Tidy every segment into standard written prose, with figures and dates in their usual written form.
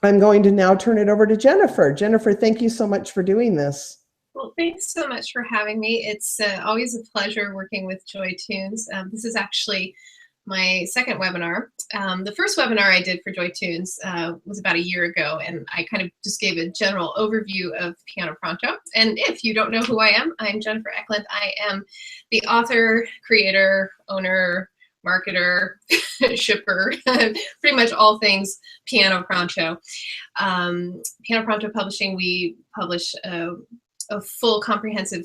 I'm going to now turn it over to Jennifer. Jennifer, thank you so much for doing this. Well, thanks so much for having me. It's always a pleasure working with Joy Tunes. This is actually my second webinar. The first webinar I did for Joy Tunes was about a year ago, and I kind of just gave a general overview of Piano Pronto. And if you don't know who I am, I'm Jennifer Eklund. I am the author, creator, owner, marketer, shipper, pretty much all things Piano Pronto. Piano Pronto Publishing, we publish a full comprehensive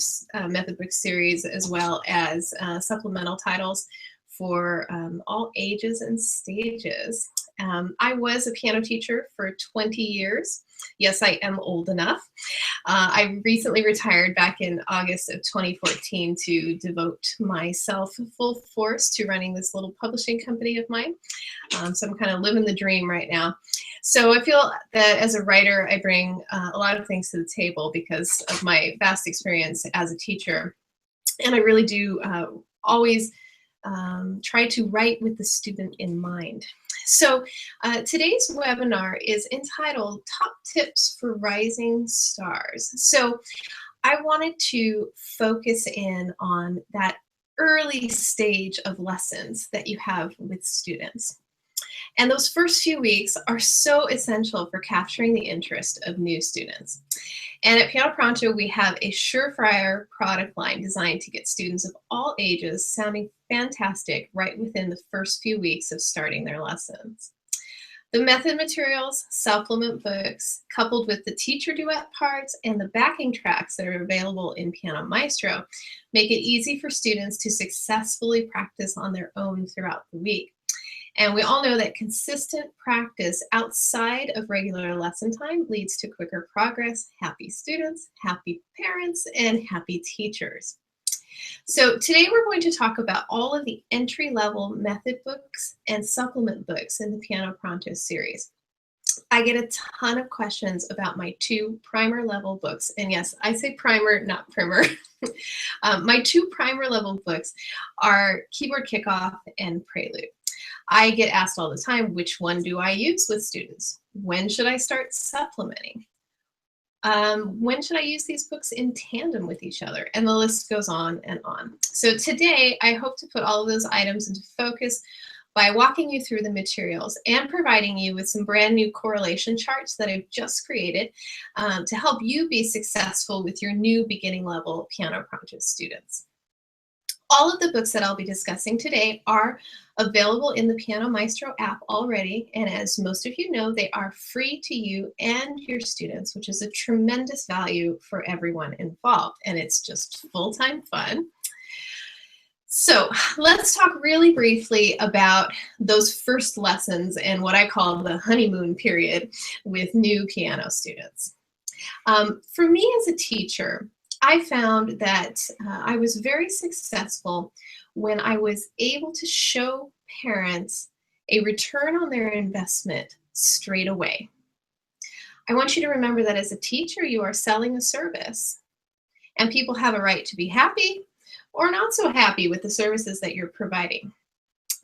method book series, as well as supplemental titles for all ages and stages. I was a piano teacher for 20 years. Yes, I am old enough. I recently retired back in August of 2014 to devote myself full force to running this little publishing company of mine. So I'm kind of living the dream right now. So I feel that as a writer, I bring a lot of things to the table because of my vast experience as a teacher. And I really do always try to write with the student in mind. So today's webinar is entitled Top Tips for Rising Stars. So I wanted to focus in on that early stage of lessons that you have with students. And those first few weeks are so essential for capturing the interest of new students. And at Piano Pronto, we have a surefire product line designed to get students of all ages sounding fantastic right within the first few weeks of starting their lessons. The method materials, supplement books, coupled with the teacher duet parts and the backing tracks that are available in Piano Maestro, make it easy for students to successfully practice on their own throughout the week. And we all know that consistent practice outside of regular lesson time leads to quicker progress, happy students, happy parents, and happy teachers. So today we're going to talk about all of the entry-level method books and supplement books in the Piano Pronto series. I get a ton of questions about my two primer level books. And yes, I say primer, not primer. My two primer level books are Keyboard Kickoff and Prelude. I get asked all the time, which one do I use with students? When should I start supplementing? When should I use these books in tandem with each other? And the list goes on and on. So today, I hope to put all of those items into focus by walking you through the materials and providing you with some brand new correlation charts that I've just created to help you be successful with your new beginning level Piano Pronto students. All of the books that I'll be discussing today are available in the Piano Maestro app already, and as most of you know, they are free to you and your students, which is a tremendous value for everyone involved, and it's just full-time fun. So let's talk really briefly about those first lessons and what I call the honeymoon period with new piano students. For me as a teacher, I found that I was very successful when I was able to show parents a return on their investment straight away. I want you to remember that as a teacher, you are selling a service, and people have a right to be happy or not so happy with the services that you're providing.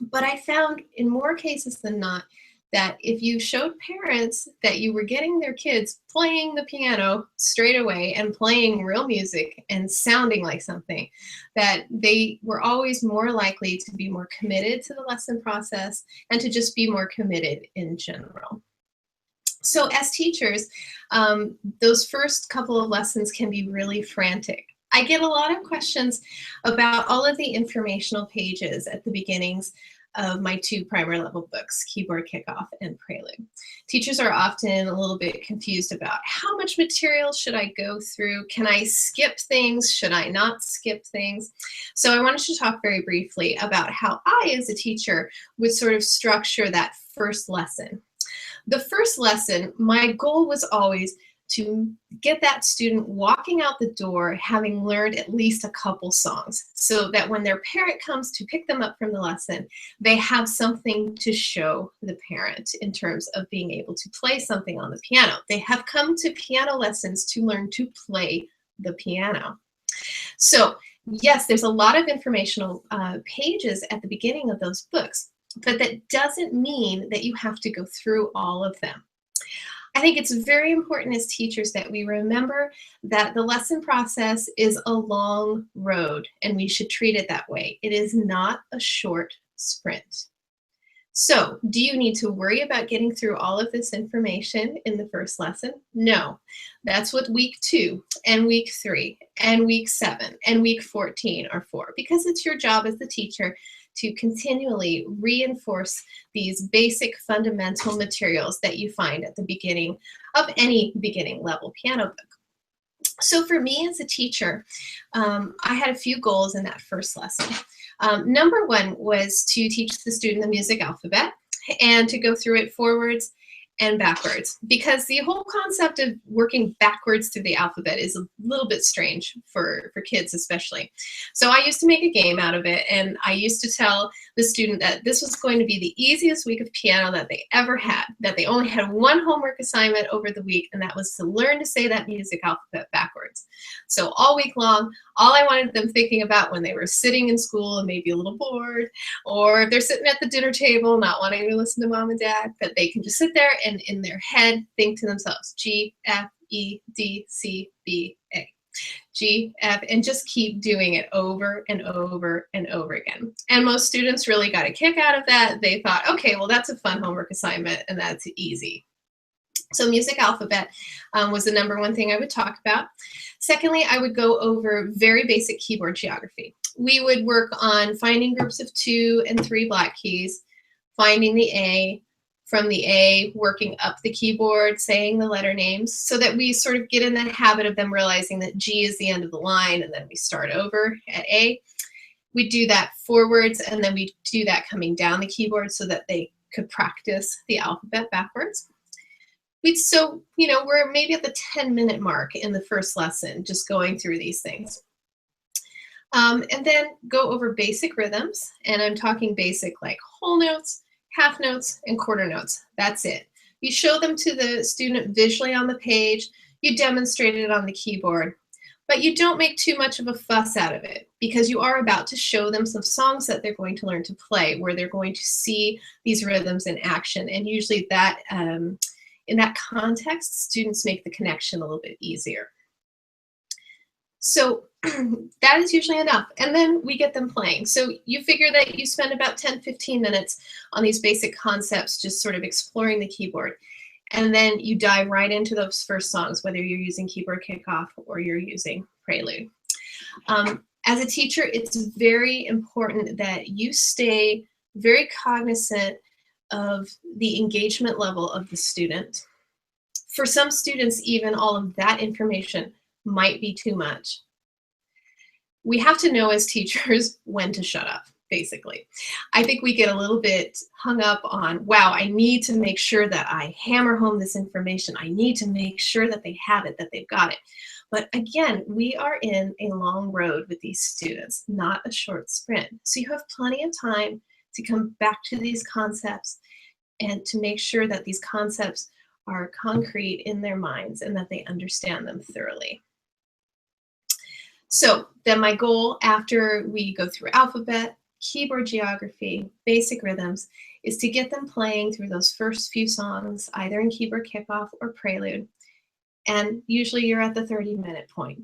But I found in more cases than not that if you showed parents that you were getting their kids playing the piano straight away and playing real music and sounding like something, that they were always more likely to be more committed to the lesson process and to just be more committed in general. So as teachers, those first couple of lessons can be really frantic. I get a lot of questions about all of the informational pages at the beginnings of my two primer level books, Keyboard Kickoff and Prelude. Teachers are often a little bit confused about how much material should I go through? Can I skip things? Should I not skip things? So I wanted to talk very briefly about how I, as a teacher, would sort of structure that first lesson. The first lesson, my goal was always to get that student walking out the door having learned at least a couple songs, so that when their parent comes to pick them up from the lesson, they have something to show the parent in terms of being able to play something on the piano. They have come to piano lessons to learn to play the piano. So yes, there's a lot of informational pages at the beginning of those books, but that doesn't mean that you have to go through all of them. I think it's very important as teachers that we remember that the lesson process is a long road, and we should treat it that way. It is not a short sprint. So, do you need to worry about getting through all of this information in the first lesson? No. That's what week 2 and week 3 and week 7 and week 14 are for, because it's your job as the teacher to continually reinforce these basic fundamental materials that you find at the beginning of any beginning level piano book. So for me as a teacher, I had a few goals in that first lesson. Number 1 was to teach the student the music alphabet and to go through it forwards and backwards, because the whole concept of working backwards through the alphabet is a little bit strange for kids especially. So I used to make a game out of it, and I used to tell the student that this was going to be the easiest week of piano that they ever had, that they only had one homework assignment over the week, and that was to learn to say that music alphabet backwards. So all week long, all I wanted them thinking about when they were sitting in school and maybe a little bored, or if they're sitting at the dinner table not wanting to listen to mom and dad, that they can just sit there and in their head think to themselves, G, F, E, D, C, B, A. G, F, and just keep doing it over and over and over again. And most students really got a kick out of that. They thought, okay, well, that's a fun homework assignment and that's easy. So music alphabet was the number 1 thing I would talk about. Secondly, I would go over very basic keyboard geography. We would work on finding groups of 2 and 3 black keys, finding the A, from the A, working up the keyboard, saying the letter names, so that we sort of get in the habit of them realizing that G is the end of the line, and then we start over at A. We do that forwards, and then we do that coming down the keyboard so that they could practice the alphabet backwards. So, we're maybe at the 10-minute mark in the first lesson, just going through these things. And then go over basic rhythms, and I'm talking basic like whole notes, half notes, and quarter notes. That's it. You show them to the student visually on the page, you demonstrate it on the keyboard, but you don't make too much of a fuss out of it, because you are about to show them some songs that they're going to learn to play, where they're going to see these rhythms in action. And usually that, in that context, students make the connection a little bit easier. So that is usually enough. And then we get them playing. So you figure that you spend about 10-15 minutes on these basic concepts, just sort of exploring the keyboard. And then you dive right into those first songs, whether you're using Keyboard Kickoff or you're using Prelude. As a teacher, it's very important that you stay very cognizant of the engagement level of the student. For some students, even all of that information might be too much. We have to know as teachers when to shut up, basically. I think we get a little bit hung up on, wow, I need to make sure that I hammer home this information. I need to make sure that they have it, that they've got it. But again, we are in a long road with these students, not a short sprint. So you have plenty of time to come back to these concepts and to make sure that these concepts are concrete in their minds and that they understand them thoroughly. So then my goal after we go through alphabet, keyboard geography, basic rhythms, is to get them playing through those first few songs, either in Keyboard Kickoff or Prelude. And usually you're at the 30-minute point.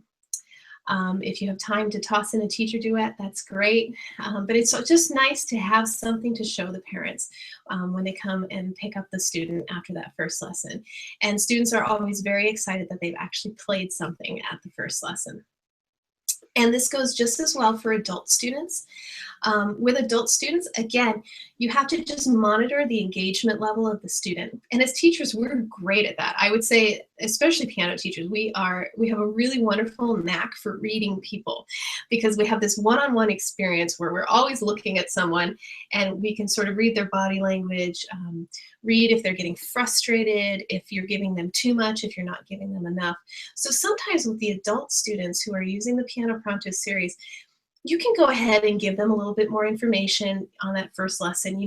If you have time to toss in a teacher duet, that's great. But it's just nice to have something to show the parents when they come and pick up the student after that first lesson. And students are always very excited that they've actually played something at the first lesson. And this goes just as well for adult students. With adult students, again, you have to just monitor the engagement level of the student. And as teachers, we're great at that. I would say, especially piano teachers, we have a really wonderful knack for reading people, because we have this one-on-one experience where we're always looking at someone and we can sort of read their body language, read if they're getting frustrated, if you're giving them too much, if you're not giving them enough. So sometimes with the adult students who are using the Piano Pronto series, you can go ahead and give them a little bit more information on that first lesson.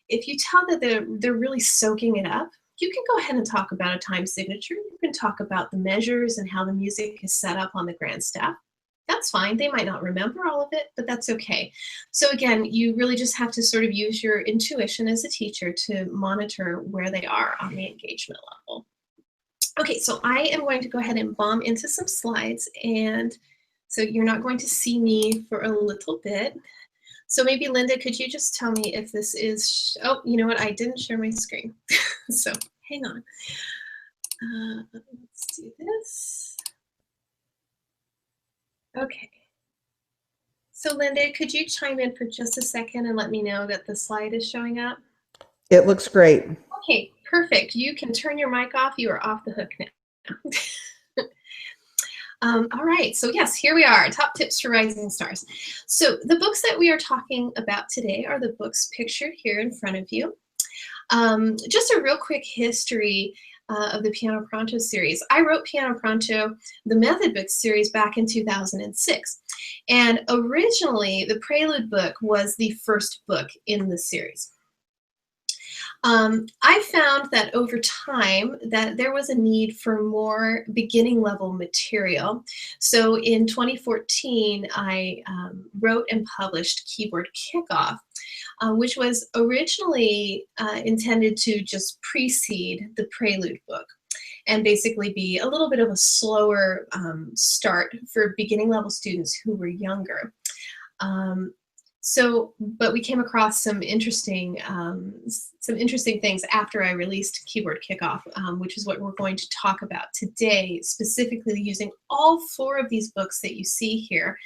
If you tell that they're really soaking it up, you can go ahead and talk about a time signature. You can talk about the measures and how the music is set up on the grand staff. That's fine. They might not remember all of it, but that's okay. So again, you really just have to sort of use your intuition as a teacher to monitor where they are on the engagement level. Okay, so I am going to go ahead and bomb into some slides, and so you're not going to see me for a little bit. So maybe Linda, could you just tell me if this is, oh, you know what, I didn't share my screen. So hang on. Let's do this. Okay. So Linda, could you chime in for just a second and let me know that the slide is showing up? It looks great. Okay, perfect. You can turn your mic off. You are off the hook now. All right, so yes, here we are, top tips for rising stars. So the books that we are talking about today are the books pictured here in front of you. Just a real quick history of the Piano Pronto series. I wrote Piano Pronto, the Method Book series, back in 2006. And originally, the Prelude book was the first book in the series. I found that over time that there was a need for more beginning level material. So in 2014, I wrote and published Keyboard Kickoff, which was originally intended to just precede the Prelude book and basically be a little bit of a slower start for beginning level students who were younger. But we came across some interesting things after I released Keyboard Kickoff, which is what we're going to talk about today, specifically using all 4 of these books that you see here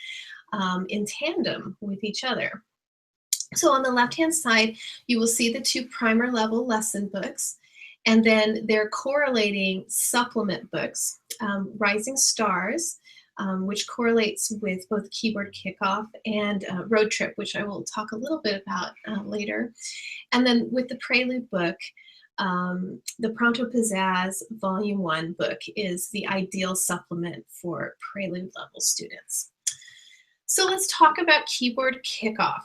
in tandem with each other. So on the left-hand side, you will see the 2 primer level lesson books, and then their correlating supplement books, Rising Stars, which correlates with both Keyboard Kickoff and Road Trip, which I will talk a little bit about later. And then with the Prelude book, the Pronto Pizzazz Volume 1 book is the ideal supplement for Prelude level students. So let's talk about Keyboard Kickoff.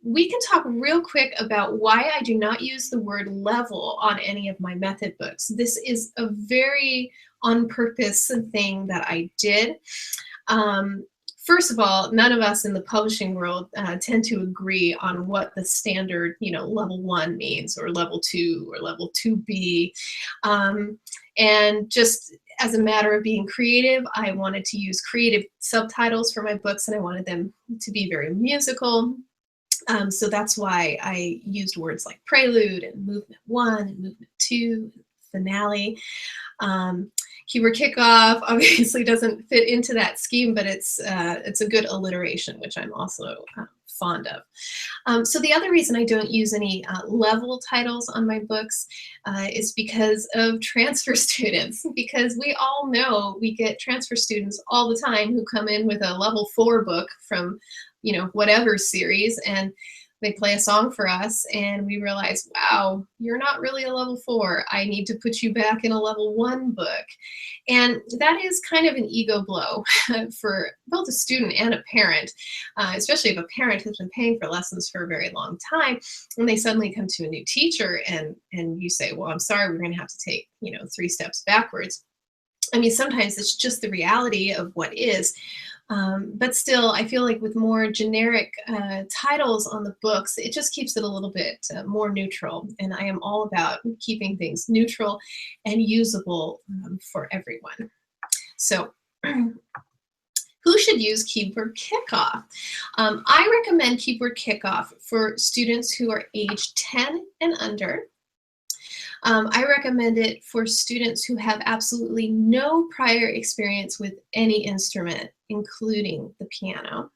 We can talk real quick about why I do not use the word level on any of my method books. This is a very on purpose thing that I did. First of all, none of us in the publishing world tend to agree on what the standard, level 1 means, or level 2, or level 2B. And just as a matter of being creative, I wanted to use creative subtitles for my books, and I wanted them to be very musical. So that's why I used words like prelude and movement 1 and movement 2, finale. Keyboard Kickoff obviously doesn't fit into that scheme, but it's a good alliteration, which I'm also fond of. So the other reason I don't use any level titles on my books is because of transfer students, because we all know we get transfer students all the time who come in with a level 4 book from whatever series, and they play a song for us and we realize, wow, you're not really a level 4. I need to put you back in a level 1 book. And that is kind of an ego blow for both a student and a parent, especially if a parent has been paying for lessons for a very long time, and they suddenly come to a new teacher and you say, well, I'm sorry, we're going to have to take 3 steps backwards. I mean, sometimes it's just the reality of what is. But still, I feel like with more generic titles on the books, it just keeps it a little bit more neutral. And I am all about keeping things neutral and usable for everyone. So who should use Keyboard Kickoff? I recommend Keyboard Kickoff for students who are age 10 and under. I recommend it for students who have absolutely no prior experience with any instrument, including the piano.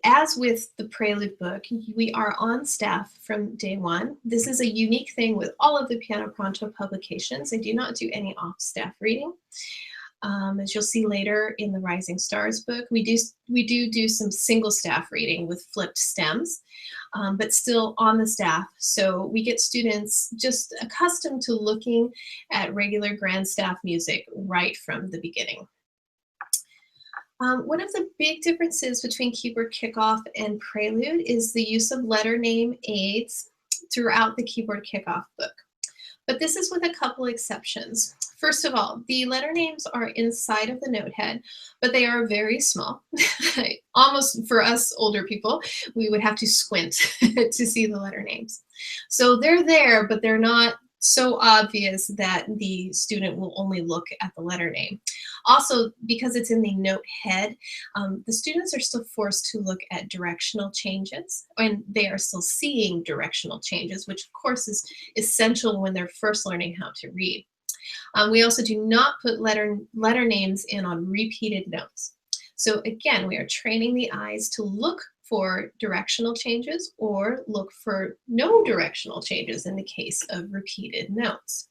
As with the Prelude book, we are on staff from day 1. This is a unique thing with all of the Piano Pronto publications. I do not do any off-staff reading. As you'll see later in the Rising Stars book, we do some single staff reading with flipped stems, but still on the staff. So we get students just accustomed to looking at regular grand staff music right from the beginning. One of the big differences between Keyboard Kickoff and Prelude is the use of letter name aids throughout the Keyboard Kickoff book. But this is with a couple exceptions. First of all, the letter names are inside of the note head, but they are very small. Almost for us older people, we would have to squint to see the letter names. So they're there, but they're not so obvious that the student will only look at the letter name. Also, because it's in the note head, the students are still forced to look at directional changes, and they are still seeing directional changes, which of course is essential when they're first learning how to read. We also do not put letter names in on repeated notes. So again, we are training the eyes to look for directional changes or look for no directional changes in the case of repeated notes.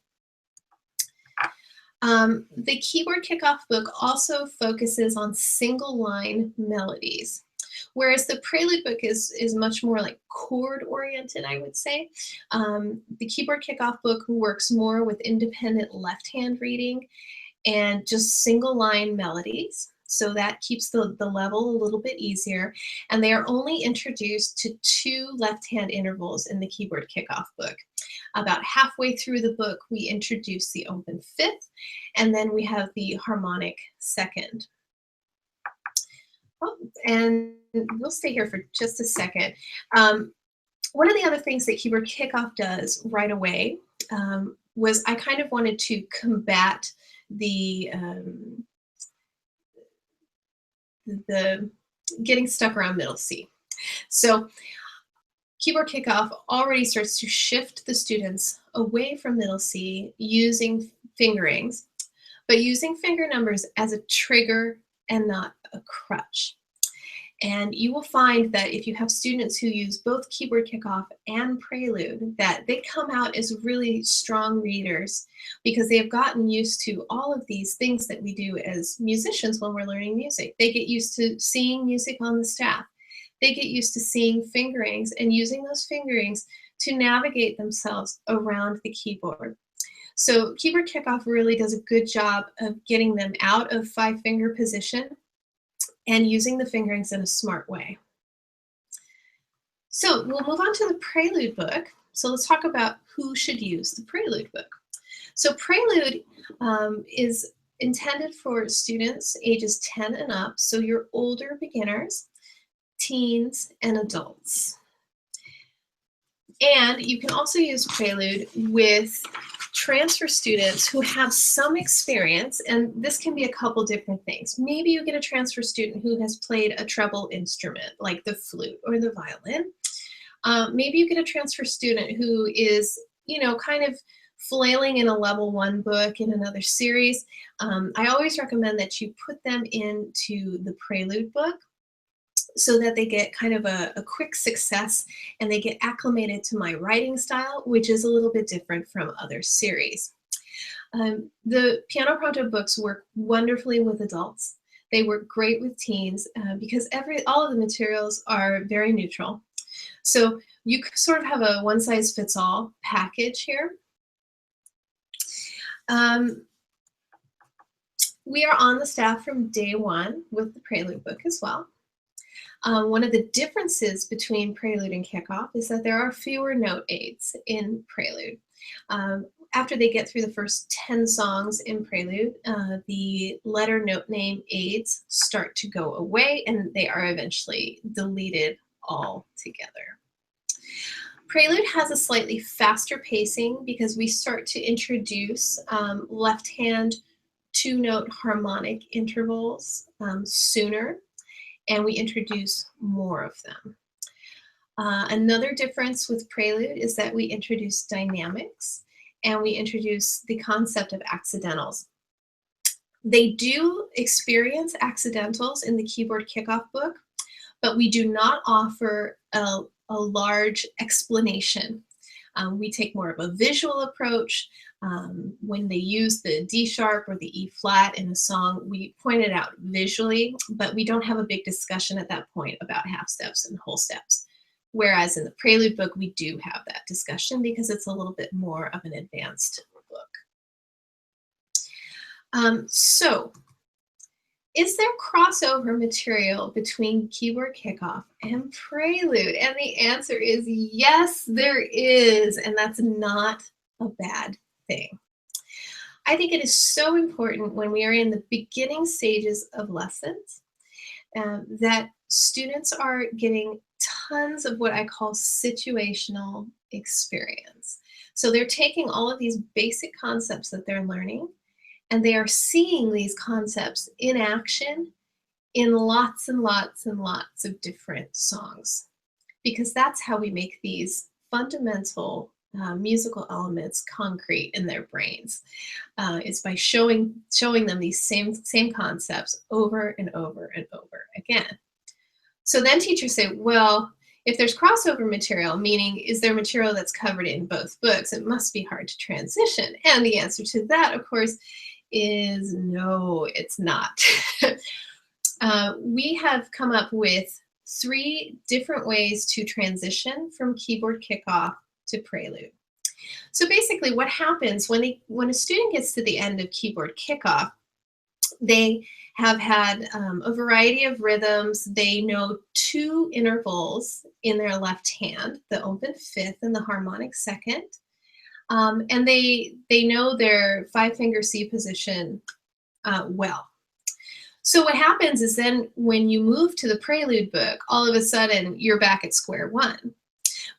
The Keyboard Kickoff book also focuses on single line melodies, whereas the Prelude book is much more like chord oriented, I would say. The Keyboard Kickoff book works more with independent left hand reading and just single line melodies. So that keeps the level a little bit easier. And they are only introduced to 2 left-hand intervals in the Keyboard Kickoff book. About halfway through the book, we introduce the open fifth, and then we have the harmonic second. Oh, and we'll stay here for just a second. One of the other things that Keyboard Kickoff does right away was I kind of wanted to combat the getting stuck around middle C. So Keyboard Kickoff already starts to shift the students away from middle C using fingerings, but using finger numbers as a trigger and not a crutch. And you will find that if you have students who use both Keyboard Kickoff and Prelude, that they come out as really strong readers because they have gotten used to all of these things that we do as musicians when we're learning music. They get used to seeing music on the staff. They get used to seeing fingerings and using those fingerings to navigate themselves around the keyboard. So Keyboard Kickoff really does a good job of getting them out of 5-finger position and using the fingerings in a smart way. So we'll move on to the Prelude book. So let's talk about who should use the Prelude book. So Prelude is intended for students ages 10 and up, so your older beginners, teens, and adults. And you can also use Prelude with transfer students who have some experience, and this can be a couple different things. Maybe you get a transfer student who has played a treble instrument like the flute or the violin. Maybe you get a transfer student who is, kind of flailing in a level 1 book in another series. I always recommend that you put them into the Prelude book so that they get kind of a quick success and they get acclimated to my writing style, which is a little bit different from other series. The Piano Pronto books work wonderfully with adults. They work great with teens because all of the materials are very neutral. So you sort of have a one-size-fits-all package here. We are on the staff from day 1 with the Prelude book as well. One of the differences between Prelude and Kickoff is that there are fewer note aids in Prelude. After they get through the first 10 songs in Prelude, the letter note name aids start to go away and they are eventually deleted altogether. Prelude has a slightly faster pacing because we start to introduce left-hand 2-note harmonic intervals sooner, and we introduce more of them. Another difference with Prelude is that we introduce dynamics and we introduce the concept of accidentals. They do experience accidentals in the Keyboard Kickoff book, but we do not offer a large explanation. We take more of a visual approach. When they use the D sharp or the E flat in a song, we point it out visually, but we don't have a big discussion at that point about half steps and whole steps. Whereas in the Prelude book, we do have that discussion because it's a little bit more of an advanced book. So is there crossover material between Keyboard Kickoff and Prelude? And the answer is yes, there is, and that's not a bad thing. I think it is so important when we are in the beginning stages of lessons that students are getting tons of what I call situational experience. So they're taking all of these basic concepts that they're learning, and they are seeing these concepts in action in lots and lots and lots of different songs, because that's how we make these fundamental musical elements concrete in their brains, is by showing them these same concepts over and over and over again. So then teachers say, well, if there's crossover material, meaning is there material that's covered in both books, it must be hard to transition. And the answer to that, of course, is no, it's not. We have come up with 3 different ways to transition from Keyboard Kickoff to Prelude. So basically what happens when a student gets to the end of Keyboard Kickoff, they have had a variety of rhythms. They know 2 intervals in their left hand, the open fifth and the harmonic second. And they know their 5-finger C position well. So what happens is then when you move to the Prelude book, all of a sudden you're back at square one,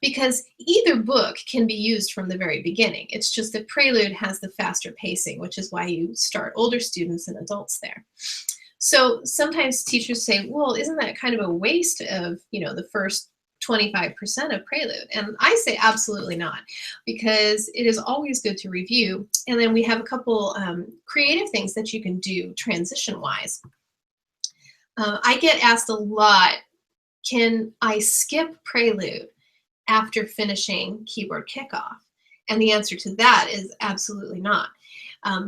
because either book can be used from the very beginning. It's just that Prelude has the faster pacing, which is why you start older students and adults there. So sometimes teachers say, well, isn't that kind of a waste of, the first 25% of Prelude? And I say absolutely not, because it is always good to review. And then we have a couple creative things that you can do transition-wise. I get asked a lot, can I skip Prelude after finishing Keyboard Kickoff? And the answer to that is absolutely not.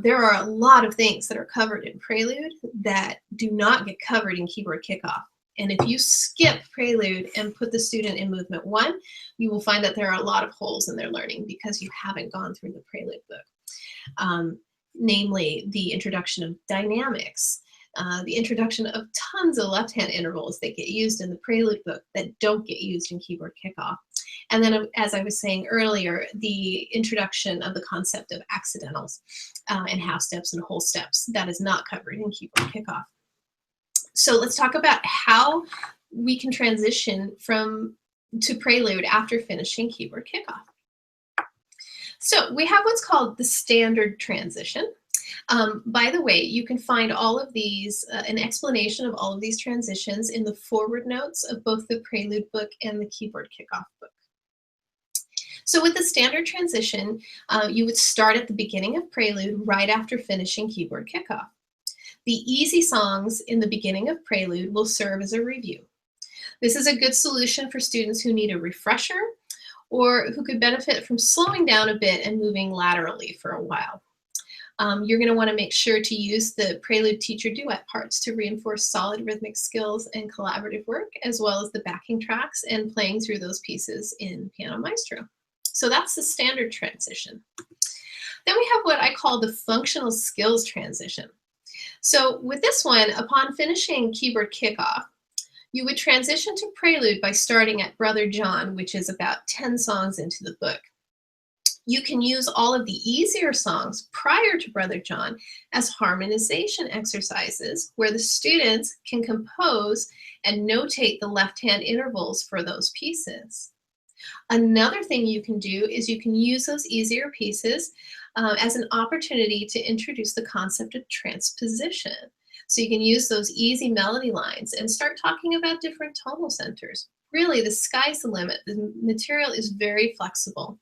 There are a lot of things that are covered in Prelude that do not get covered in Keyboard Kickoff. And if you skip Prelude and put the student in movement 1, you will find that there are a lot of holes in their learning because you haven't gone through the Prelude book. Namely, the introduction of dynamics, the introduction of tons of left-hand intervals that get used in the Prelude book that don't get used in Keyboard Kickoff. And then, as I was saying earlier, the introduction of the concept of accidentals and half steps and whole steps that is not covered in Keyboard Kickoff. So let's talk about how we can transition to Prelude after finishing Keyboard Kickoff. So we have what's called the standard transition. By the way, you can find all of these, an explanation of all of these transitions in the forward notes of both the Prelude book and the Keyboard Kickoff book. So with the standard transition, you would start at the beginning of Prelude right after finishing Keyboard Kickoff. The easy songs in the beginning of Prelude will serve as a review. This is a good solution for students who need a refresher or who could benefit from slowing down a bit and moving laterally for a while. You're going to want to make sure to use the Prelude teacher duet parts to reinforce solid rhythmic skills and collaborative work, as well as the backing tracks and playing through those pieces in Piano Maestro. So that's the standard transition. Then we have what I call the functional skills transition. So with this one, upon finishing Keyboard Kickoff, you would transition to Prelude by starting at Brother John, which is about 10 songs into the book. You can use all of the easier songs prior to Brother John as harmonization exercises where the students can compose and notate the left-hand intervals for those pieces. Another thing you can do is you can use those easier pieces as an opportunity to introduce the concept of transposition. So you can use those easy melody lines and start talking about different tonal centers. Really, the sky's the limit. The material is very flexible.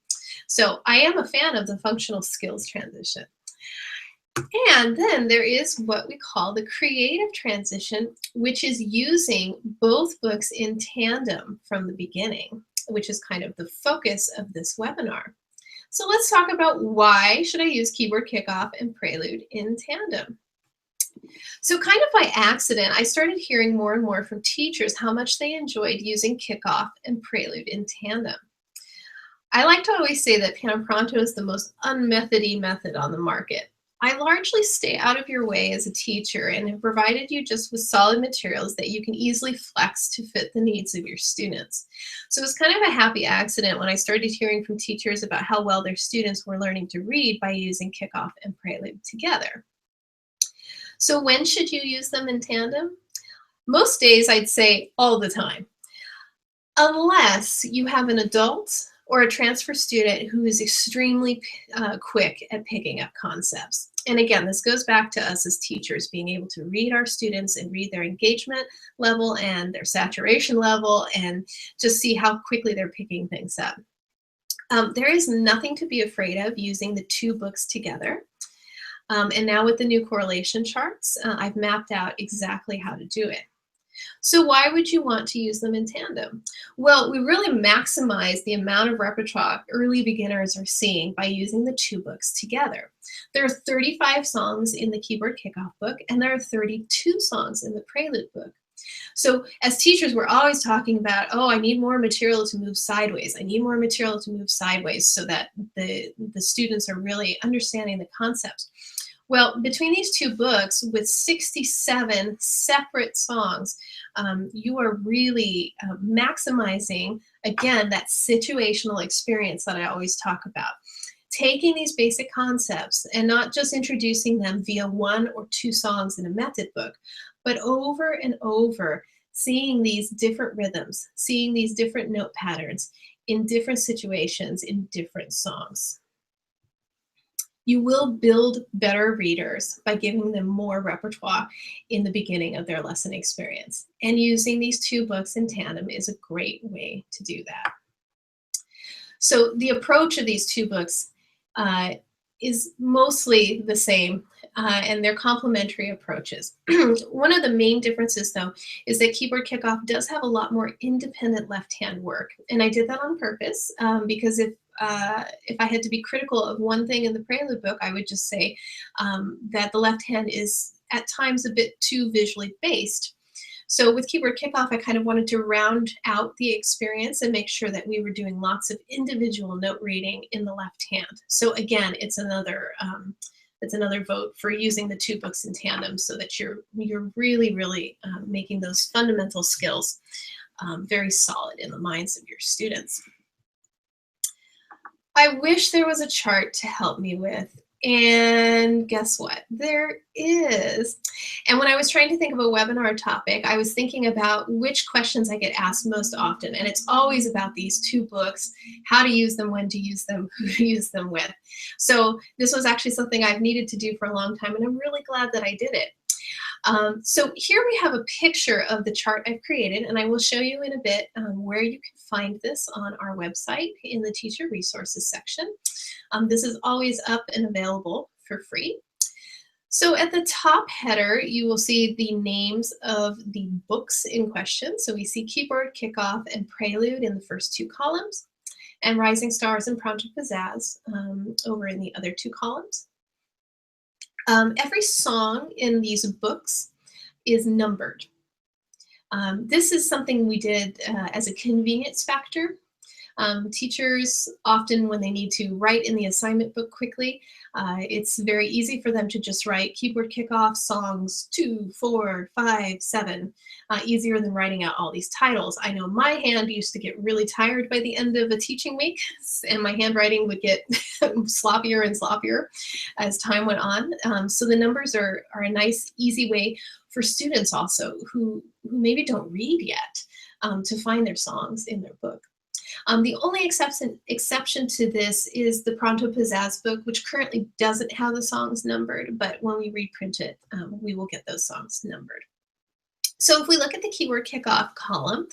So I am a fan of the functional skills transition. And then there is what we call the creative transition, which is using both books in tandem from the beginning, which is kind of the focus of this webinar. So let's talk about why should I use Keyboard Kickoff and Prelude in tandem. So kind of by accident, I started hearing more and more from teachers how much they enjoyed using Kickoff and Prelude in tandem. I like to always say that Piano Pronto is the most unmethody method on the market. I largely stay out of your way as a teacher and have provided you just with solid materials that you can easily flex to fit the needs of your students. So it was kind of a happy accident when I started hearing from teachers about how well their students were learning to read by using Kickoff and Prelude together. So when should you use them in tandem? Most days I'd say all the time. Unless you have an adult or a transfer student who is extremely quick at picking up concepts. And again, this goes back to us as teachers being able to read our students and read their engagement level and their saturation level and just see how quickly they're picking things up. There is nothing to be afraid of using the two books together. And now with the new correlation charts, I've mapped out exactly how to do it. So why would you want to use them in tandem? Well, we really maximize the amount of repertoire early beginners are seeing by using the two books together. There are 35 songs in the Keyboard Kickoff book, and there are 32 songs in the Prelude book. So as teachers, we're always talking about, oh, I need more material to move sideways. I need more material to move sideways so that the students are really understanding the concepts. Well, between these two books with 67 separate songs, you are really maximizing, again, that situational experience that I always talk about. Taking these basic concepts and not just introducing them via one or two songs in a method book, but over and over, seeing these different rhythms, seeing these different note patterns in different situations in different songs. You will build better readers by giving them more repertoire in the beginning of their lesson experience. And using these two books in tandem is a great way to do that. So the approach of these two books is mostly the same, and they're complementary approaches. One of the main differences, though, is that Keyboard Kickoff does have a lot more independent left-hand work. And I did that on purpose because if I had to be critical of one thing in the Prelude book, I would just say that the left hand is at times a bit too visually based. So with Keyboard Kickoff, I kind of wanted to round out the experience and make sure that we were doing lots of individual note reading in the left hand. So again, it's another vote for using the two books in tandem so that you're really making those fundamental skills very solid in the minds of your students. I wish there was a chart to help me with, and guess what? There is. And when I was trying to think of a webinar topic, I was thinking about which questions I get asked most often, and it's always about these two books, how to use them, when to use them, who to use them with. So this was actually something I've needed to do for a long time, and I'm really glad that I did it. So here we have a picture of the chart I've created, and I will show you in a bit where you can find this on our website in the teacher resources section. This is always up and available for free. So at the top header, you will see the names of the books in question. So we see Keyboard Kickoff and Prelude in the first two columns, and Rising Stars and Pronto Pizzazz over in the other two columns. Every song in these books is numbered. This is something we did as a convenience factor. Teachers often, when they need to write in the assignment book quickly, it's very easy for them to just write Keyboard Kickoff songs 2, 4, 5, 7, easier than writing out all these titles. I know my hand used to get really tired by the end of a teaching week, and my handwriting would get sloppier and sloppier as time went on. So the numbers are a nice, easy way for students also who maybe don't read yet to find their songs in their book. The only exception to this is the Pronto Pizzazz book, which currently doesn't have the songs numbered, but when we reprint it, we will get those songs numbered. So if we look at the Keyboard Kickoff column,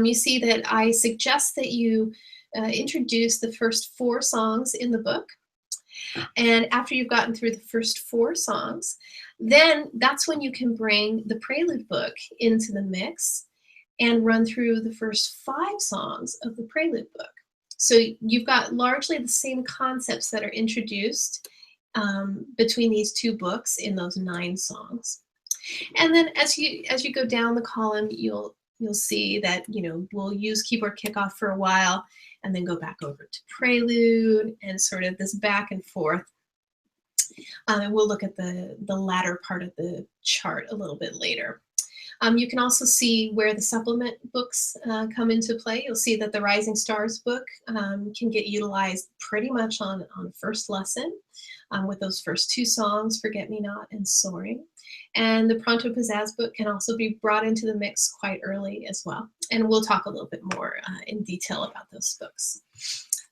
you see that I suggest that you introduce the first 4 songs in the book. And after you've gotten through the first 4 songs, then that's when you can bring the Prelude book into the mix and run through the first 5 songs of the Prelude book. So you've got largely the same concepts that are introduced between these two books in those 9 songs. And then as you go down the column, you'll see that we'll use Keyboard Kickoff for a while and then go back over to Prelude and sort of this back and forth. And we'll look at the latter part of the chart a little bit later. You can also see where the supplement books come into play. You'll see that the Rising Stars book can get utilized pretty much on first lesson with those first 2 songs, Forget Me Not and Soaring. And the Pronto Pizzazz book can also be brought into the mix quite early as well. And we'll talk a little bit more in detail about those books.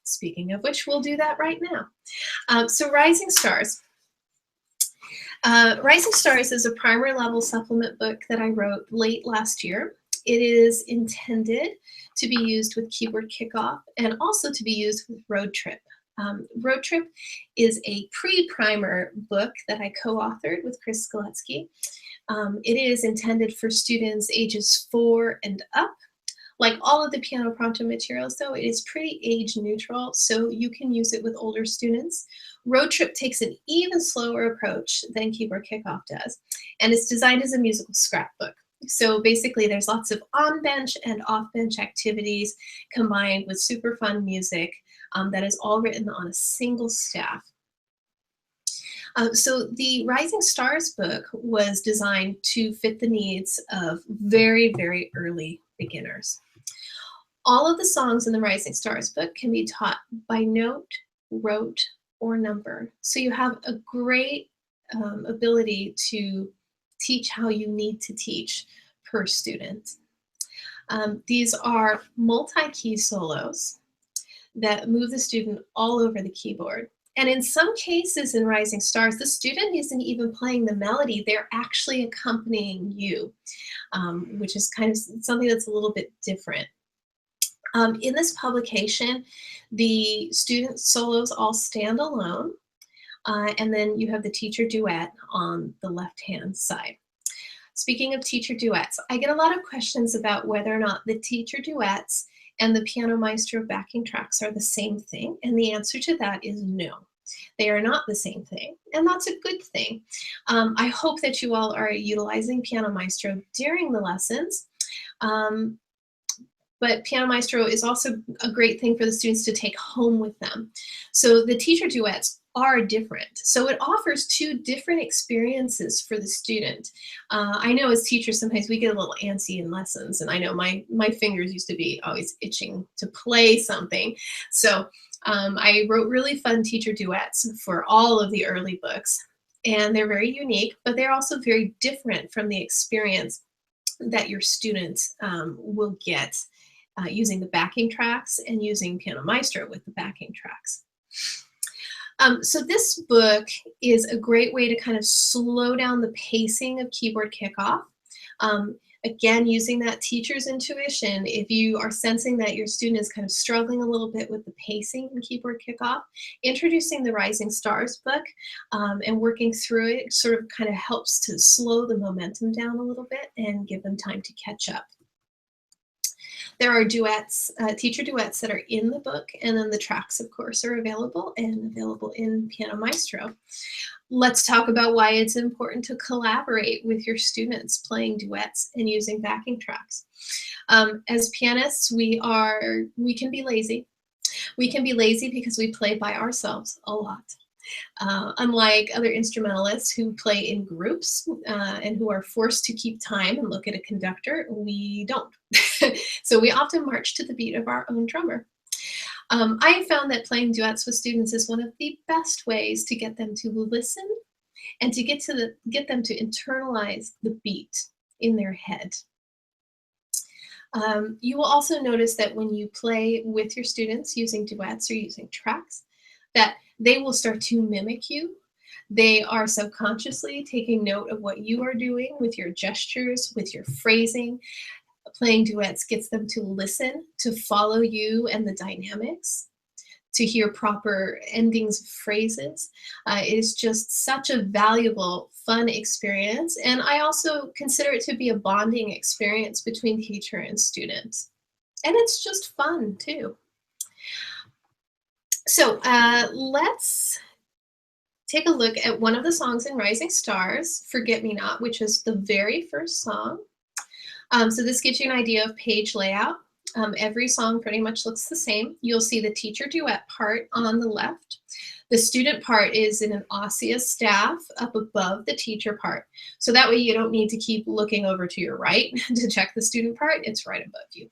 Speaking of which, we'll do that right now. So Rising Stars. Rising Stars is a primary level supplement book that I wrote late last year. It is intended to be used with Keyboard Kickoff and also to be used with Road Trip. Road Trip is a pre-primer book that I co-authored with Chris Skoletsky. It is intended for students ages 4 and up. Like all of the Piano Pronto materials, though, it is pretty age neutral, so you can use it with older students. Road Trip takes an even slower approach than Keyboard Kickoff does, and it's designed as a musical scrapbook. So basically, there's lots of on-bench and off-bench activities combined with super fun music that is all written on a single staff. So the Rising Stars book was designed to fit the needs of very, very early beginners. All of the songs in the Rising Stars book can be taught by note, rote, or number. So you have a great ability to teach how you need to teach per student. These are multi-key solos that move the student all over the keyboard. And in some cases in Rising Stars, the student isn't even playing the melody, they're actually accompanying you, which is kind of something that's a little bit different. In this publication, the student solos all stand alone, and then you have the teacher duet on the left-hand side. Speaking of teacher duets, I get a lot of questions about whether or not the teacher duets and the Piano Maestro backing tracks are the same thing, and the answer to that is no. They are not the same thing, and that's a good thing. I hope that you all are utilizing Piano Maestro during the lessons, but Piano Maestro is also a great thing for the students to take home with them. So the teacher duets are different. So it offers 2 different experiences for the student. I know as teachers, sometimes we get a little antsy in lessons, and I know my fingers used to be always itching to play something. So I wrote really fun teacher duets for all of the early books, and they're very unique, but they're also very different from the experience that your students will get using the backing tracks and using Piano Maestro with the backing tracks. So this book is a great way to kind of slow down the pacing of Keyboard Kickoff. Again, using that teacher's intuition, if you are sensing that your student is kind of struggling a little bit with the pacing in Keyboard Kickoff, introducing the Rising Stars book and working through it sort of kind of helps to slow the momentum down a little bit and give them time to catch up. There are duets, teacher duets that are in the book, and then the tracks, of course, are available and available in Piano Maestro. Let's talk about why it's important to collaborate with your students playing duets and using backing tracks. As pianists, we can be lazy. We can be lazy because we play by ourselves a lot. Unlike other instrumentalists who play in groups and who are forced to keep time and look at a conductor, we don't. So we often march to the beat of our own drummer. I have found that playing duets with students is one of the best ways to get them to listen and to get them to internalize the beat in their head. You will also notice that when you play with your students using duets or using tracks, that they will start to mimic you. They are subconsciously taking note of what you are doing with your gestures, with your phrasing. Playing duets gets them to listen, to follow you and the dynamics, to hear proper endings of phrases. It is just such a valuable, fun experience. And I also consider it to be a bonding experience between teacher and student. And it's just fun too. So let's take a look at one of the songs in Rising Stars, Forget Me Not, which is the very first song. So this gives you an idea of page layout. Every song pretty much looks the same. You'll see the teacher duet part on the left. The student part is in an osseous staff up above the teacher part. So that way you don't need to keep looking over to your right to check the student part. It's right above you.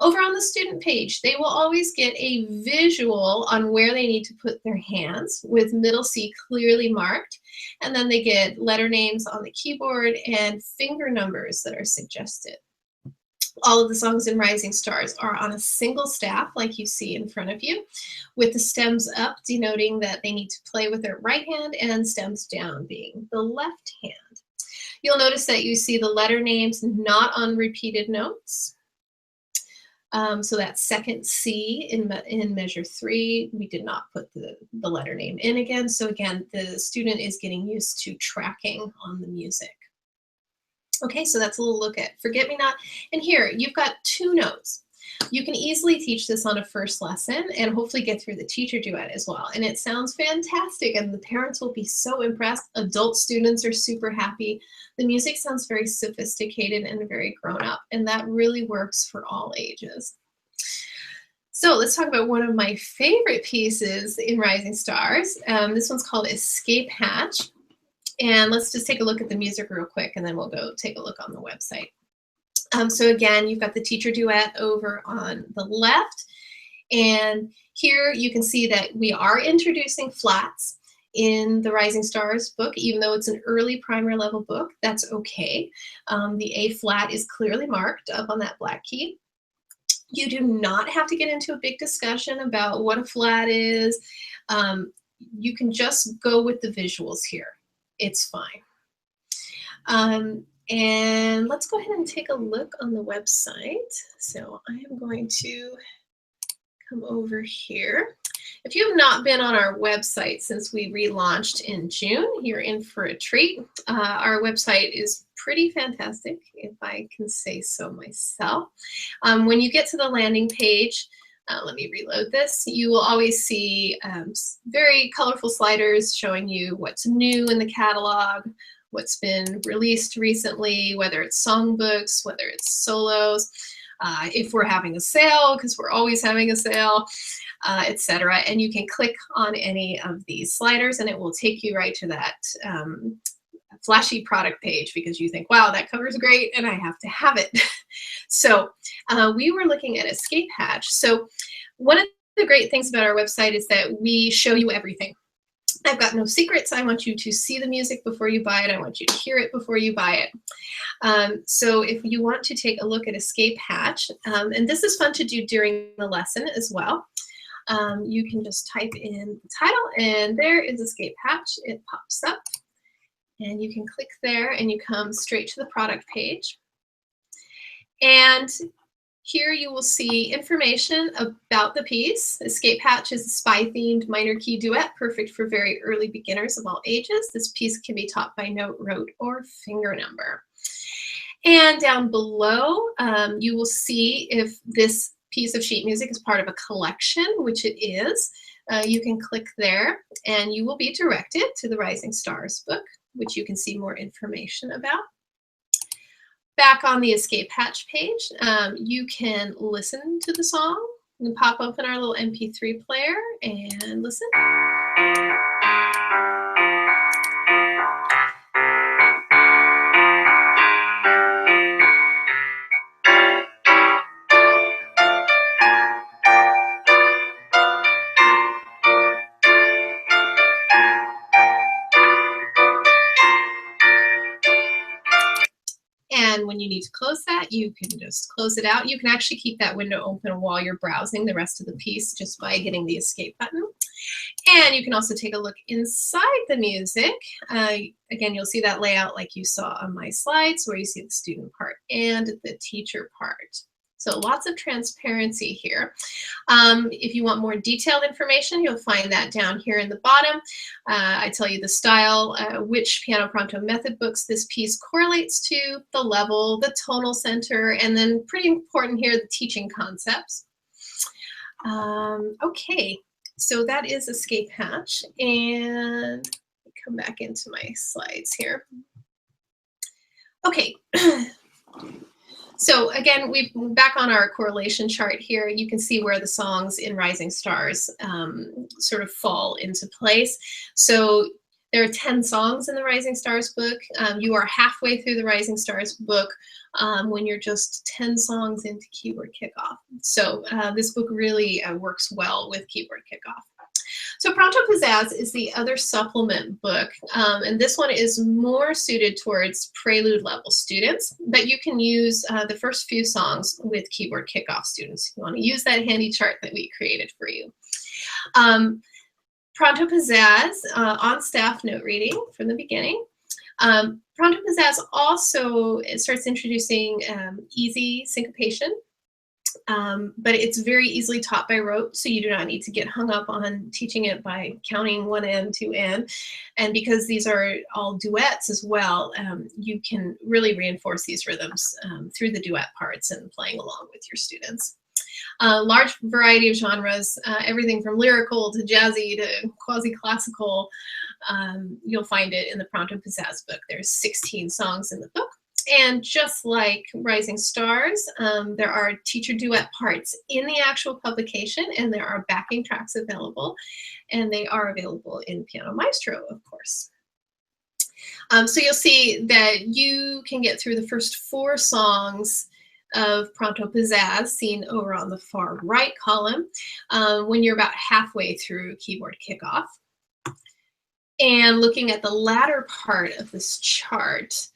Over on the student page, they will always get a visual on where they need to put their hands with middle C clearly marked. And then they get letter names on the keyboard and finger numbers that are suggested. All of the songs in Rising Stars are on a single staff like you see in front of you, with the stems up denoting that they need to play with their right hand and stems down being the left hand. You'll notice that you see the letter names not on repeated notes. So that second C in measure 3, we did not put the letter name in again. So again, the student is getting used to tracking on the music. Okay, so that's a little look at Forget Me Not. And here, you've got 2 notes. You can easily teach this on a first lesson and hopefully get through the teacher duet as well. And it sounds fantastic and the parents will be so impressed. Adult students are super happy. The music sounds very sophisticated and very grown up, and that really works for all ages. So let's talk about one of my favorite pieces in Rising Stars. This one's called Escape Hatch. And let's just take a look at the music real quick and then we'll go take a look on the website. So again, you've got the teacher duet over on the left. And here you can see that we are introducing flats in the Rising Stars book, even though it's an early primer level book. That's okay. The A flat is clearly marked up on that black key. You do not have to get into a big discussion about what a flat is. You can just go with the visuals here. It's fine. And let's go ahead and take a look on the website. So I am going to come over here. If you have not been on our website since we relaunched in June, you're in for a treat. Our website is pretty fantastic, if I can say so myself. When you get to the landing page, let me reload this. You will always see very colorful sliders showing you what's new in the catalog, what's been released recently, whether it's songbooks, whether it's solos, if we're having a sale, because we're always having a sale, etc. And you can click on any of these sliders and it will take you right to that flashy product page because you think, wow, that cover's great and I have to have it. So we were looking at Escape Hatch. So one of the great things about our website is that we show you everything. I've got no secrets. I want you to see the music before you buy it. I want you to hear it before you buy it. So if you want to take a look at Escape Hatch, and this is fun to do during the lesson as well, you can just type in the title and there is Escape Hatch. It pops up and you can click there and you come straight to the product page. And here you will see information about the piece. Escape Hatch is a spy-themed minor key duet, perfect for very early beginners of all ages. This piece can be taught by note, rote, or finger number. And down below, you will see if this piece of sheet music is part of a collection, which it is. You can click there and you will be directed to the Rising Stars book, which you can see more information about. Back on the Escape Hatch page, you can listen to the song. You can pop open our little MP3 player and listen. And when you need to close that, you can just close it out. You can actually keep that window open while you're browsing the rest of the piece just by hitting the escape button. And you can also take a look inside the music. Again, you'll see that layout like you saw on my slides where you see the student part and the teacher part. So lots of transparency here. If you want more detailed information, you'll find that down here in the bottom. I tell you the style, which Piano Pronto method books this piece correlates to, the level, the tonal center, and then pretty important here, the teaching concepts. Okay, so that is Escape Hatch, and come back into my slides here. Okay. So again, we're back on our correlation chart here. You can see where the songs in Rising Stars sort of fall into place. So there are 10 songs in the Rising Stars book. You are halfway through the Rising Stars book when you're just 10 songs into Keyboard Kickoff. So this book really works well with Keyboard Kickoff. So Pronto Pizzazz is the other supplement book, and this one is more suited towards prelude level students, but you can use the first few songs with Keyboard Kickoff students. You want to use that handy chart that we created for you. Pronto Pizzazz, on staff note reading from the beginning. Pronto Pizzazz also starts introducing easy syncopation. But it's very easily taught by rote, so you do not need to get hung up on teaching it by counting 1 and 2 and. And because these are all duets as well, you can really reinforce these rhythms through the duet parts and playing along with your students. Large variety of genres, everything from lyrical to jazzy to quasi-classical. You'll find it in the Pronto Pizzazz book. There's 16 songs in the book. And just like Rising Stars, there are teacher duet parts in the actual publication, and there are backing tracks available, and they are available in Piano Maestro, of course. So you'll see that you can get through the first 4 songs of Pronto Pizzazz, seen over on the far right column, when you're about halfway through Keyboard Kickoff. And looking at the latter part of this chart,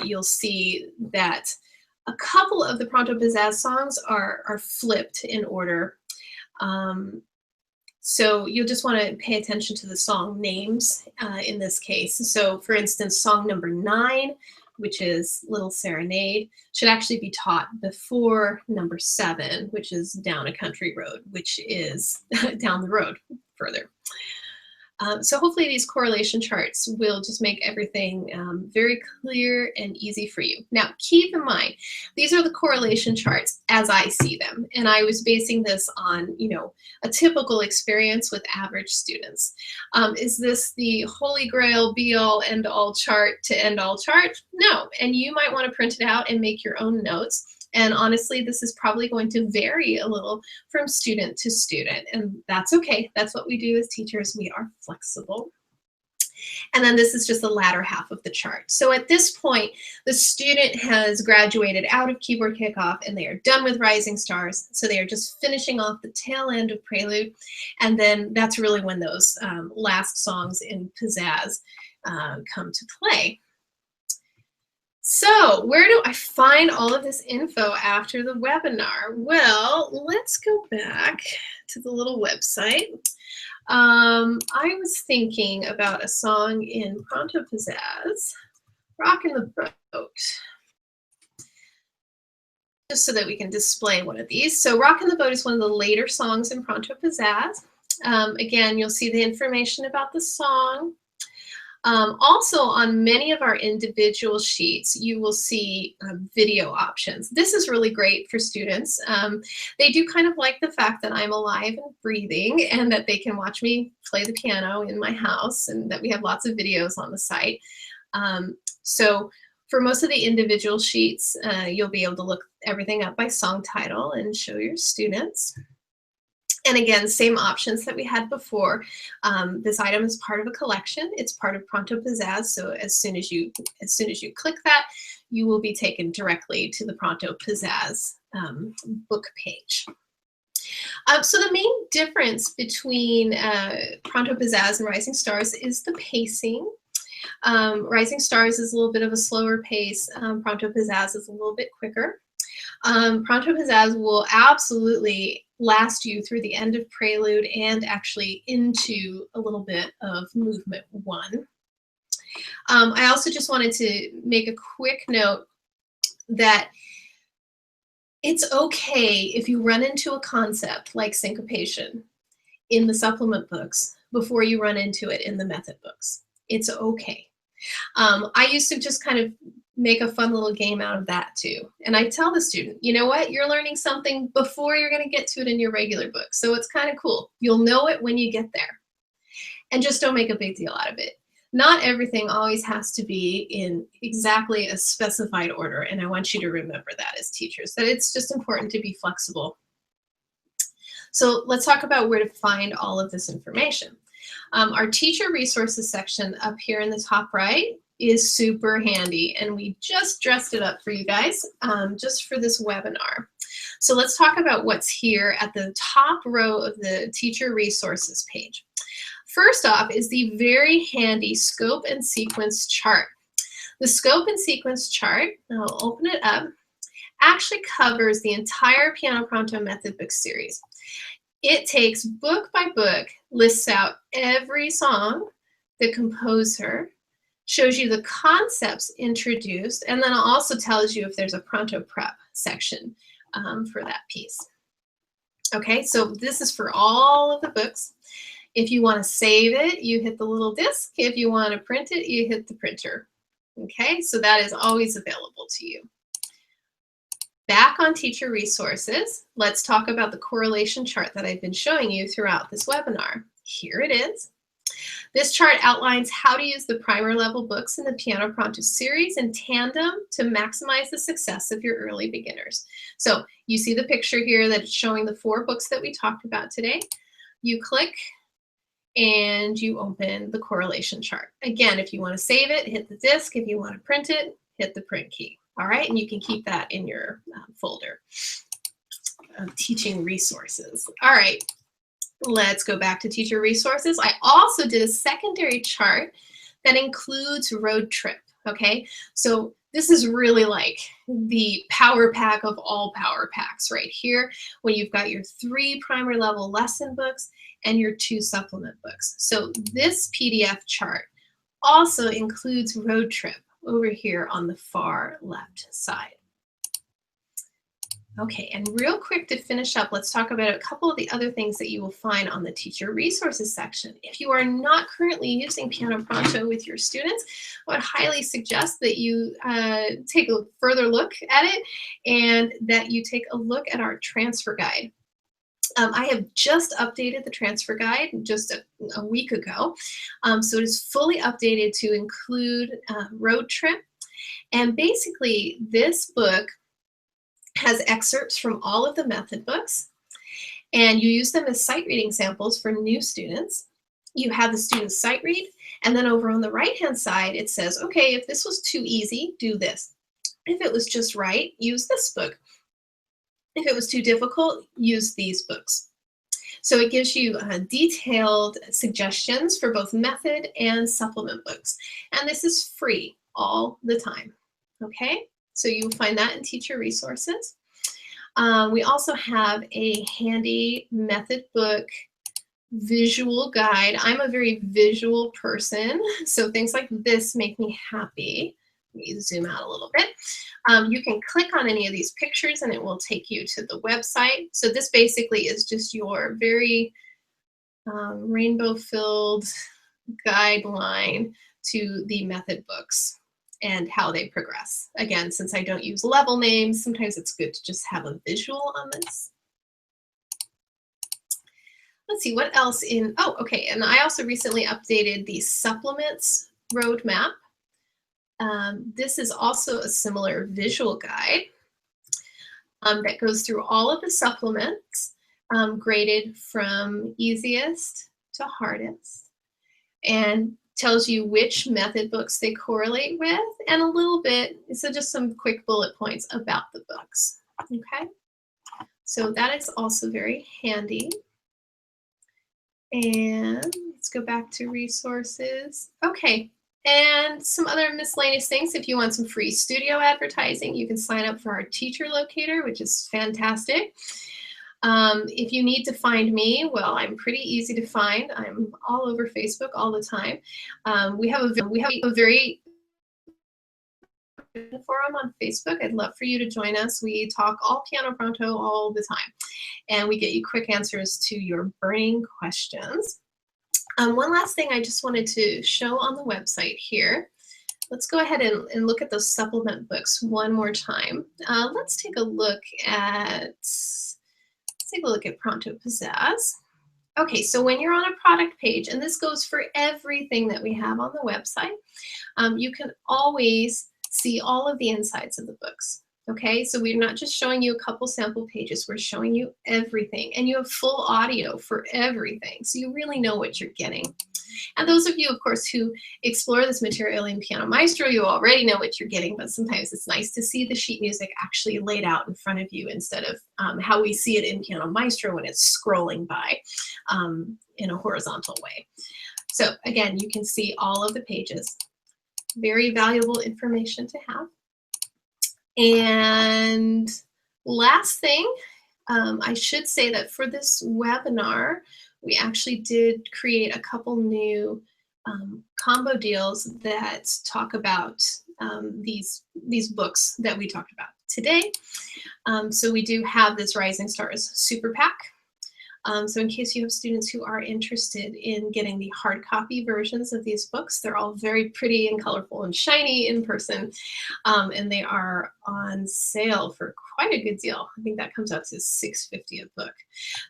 you'll see that a couple of the Pronto Pizzazz songs are flipped in order. So you'll just want to pay attention to the song names in this case. So for instance, song number 9, which is Little Serenade, should actually be taught before number 7, which is Down a Country Road, which is down the road further. So hopefully these correlation charts will just make everything very clear and easy for you. Now, keep in mind, these are the correlation charts as I see them. And I was basing this on, a typical experience with average students. Is this the holy grail, be all, end all chart to end all chart? No, and you might want to print it out and make your own notes. And honestly, this is probably going to vary a little from student to student, and that's okay. That's what we do as teachers. We are flexible. And then this is just the latter half of the chart. So at this point, the student has graduated out of Keyboard Kickoff and they are done with Rising Stars. So they are just finishing off the tail end of Prelude. And then that's really when those last songs in Pizzazz come to play. So where do I find all of this info after the webinar? Well, let's go back to the little website. I was thinking about a song in Pronto Pizzazz, Rockin' the Boat, just so that we can display one of these. So Rockin' the Boat is one of the later songs in Pronto Pizzazz. Again, you'll see the information about the song. Also, on many of our individual sheets, you will see video options. This is really great for students. They do kind of like the fact that I'm alive and breathing and that they can watch me play the piano in my house and that we have lots of videos on the site. So for most of the individual sheets, you'll be able to look everything up by song title and show your students. And again, same options that we had before. This item is part of a collection. It's part of Pronto Pizzazz. So as soon as you click that, you will be taken directly to the Pronto Pizzazz book page. So the main difference between Pronto Pizzazz and Rising Stars is the pacing. Rising Stars is a little bit of a slower pace. Pronto Pizzazz is a little bit quicker. Pronto Pizzazz will absolutely last you through the end of Prelude and actually into a little bit of Movement 1. I also just wanted to make a quick note that it's okay if you run into a concept like syncopation in the supplement books before you run into it in the method books. It's okay. I used to just kind of make a fun little game out of that too. And I tell the student, you know what, you're learning something before you're going to get to it in your regular book. So it's kind of cool. You'll know it when you get there. And just don't make a big deal out of it. not everything always has to be in exactly a specified order, and I want you to remember that as teachers, that it's just important to be flexible. So let's talk about where to find all of this information. Our teacher resources section up here in the top right is super handy, and we just dressed it up for you guys just for this webinar. So let's talk about what's here at the top row of the teacher resources page. First off is the very handy scope and sequence chart. The scope and sequence chart, I'll open it up, actually covers the entire Piano Pronto method book series. It takes book by book, lists out every song, the composer, shows you the concepts introduced, and then it also tells you if there's a Pronto prep section for that piece. Okay, so this is for all of the books. If you want to save it, you hit the little disc. If you want to print it, you hit the printer. Okay, so that is always available to you. Back on teacher resources, let's talk about the correlation chart that I've been showing you throughout this webinar. Here it is. This chart outlines how to use the primer level books in the Piano Pronto series in tandem to maximize the success of your early beginners. So you see the picture here that it's showing the 4 books that we talked about today. You click and you open the correlation chart. Again, if you want to save it, hit the disk. If you want to print it, hit the print key. All right, and you can keep that in your folder of teaching resources. All right, let's go back to teacher resources. I also did a secondary chart that includes road trip, okay? So this is really like the power pack of all power packs right here, when you've got your 3 primer level lesson books and your 2 supplement books. So this PDF chart also includes road trip over here on the far left side. Okay, and real quick to finish up, let's talk about a couple of the other things that you will find on the teacher resources section. If you are not currently using Piano Pronto with your students, I would highly suggest that you take a further look at it and that you take a look at our transfer guide. I have just updated the transfer guide just a week ago. So it is fully updated to include road trip. And basically this book has excerpts from all of the method books, and you use them as sight reading samples for new students. You have the students sight read, and then over on the right-hand side, it says, okay, if this was too easy, do this. If it was just right, use this book. If it was too difficult, use these books. So it gives you detailed suggestions for both method and supplement books. And this is free all the time, okay? So you'll find that in teacher resources. We also have a handy method book visual guide. I'm a very visual person, so things like this make me happy. Let me zoom out a little bit. You can click on any of these pictures and it will take you to the website. So this basically is just your very rainbow-filled guideline to the method books and how they progress. Again, since I don't use level names, sometimes it's good to just have a visual on this. Let's see what else in, oh, okay, and I also recently updated the supplements roadmap. This is also a similar visual guide that goes through all of the supplements, graded from easiest to hardest, and tells you which method books they correlate with, and a little bit, so just some quick bullet points about the books, okay? So that is also very handy. And let's go back to resources. Okay, and some other miscellaneous things. If you want some free studio advertising, you can sign up for our teacher locator, which is fantastic. If you need to find me, well, I'm pretty easy to find. I'm all over Facebook all the time. We have a very forum on Facebook. I'd love for you to join us. We talk all Piano Pronto all the time, and we get you quick answers to your burning questions. One last thing I just wanted to show on the website here. Let's go ahead and look at those supplement books one more time. Let's take a look at Pronto Pizzazz. Okay, so when you're on a product page, and this goes for everything that we have on the website, you can always see all of the insides of the books. Okay, so we're not just showing you a couple sample pages, we're showing you everything, and you have full audio for everything, so you really know what you're getting. And those of you, of course, who explore this material in Piano Maestro, you already know what you're getting, but sometimes it's nice to see the sheet music actually laid out in front of you instead of how we see it in Piano Maestro when it's scrolling by in a horizontal way. So again, you can see all of the pages. Very valuable information to have. And last thing, I should say that for this webinar, we actually did create a couple new combo deals that talk about these books that we talked about today. So we do have this Rising Stars Super Pack. So in case you have students who are interested in getting the hard copy versions of these books, they're all very pretty and colorful and shiny in person, and they are on sale for quite a good deal. I think that comes out to $6.50 a book.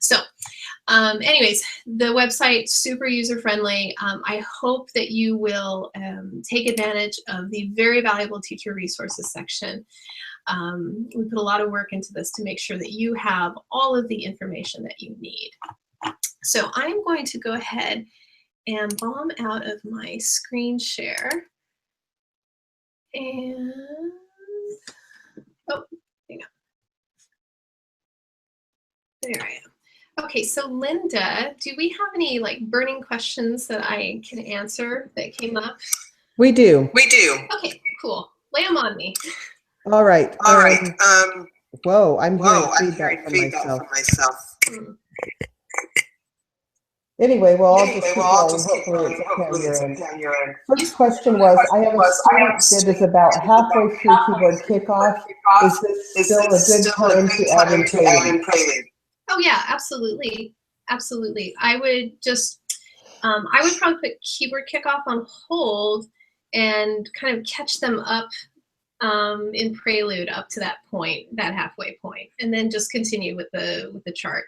So anyways, the website, super user-friendly. I hope that you will take advantage of the very valuable teacher resources section. We put a lot of work into this to make sure that you have all of the information that you need. So I'm going to go ahead and bomb out of my screen share. And, oh, hang on. There I am. Okay, so Linda, do we have any like burning questions that I can answer that came up? We do. We do. Okay, cool. Lay them on me. All right. All right. Whoa, I'm hearing feedback from myself. Anyway, well, I'll just keep going. Hopefully it's okay on your end. First question was, I have a student that is about halfway through Keyboard Kickoff. Is this still a good time to add in Prelude? Oh yeah, absolutely. Absolutely. I would just, I would probably put Keyboard Kickoff on hold and kind of catch them up in Prelude up to that point, that halfway point, and then just continue with the chart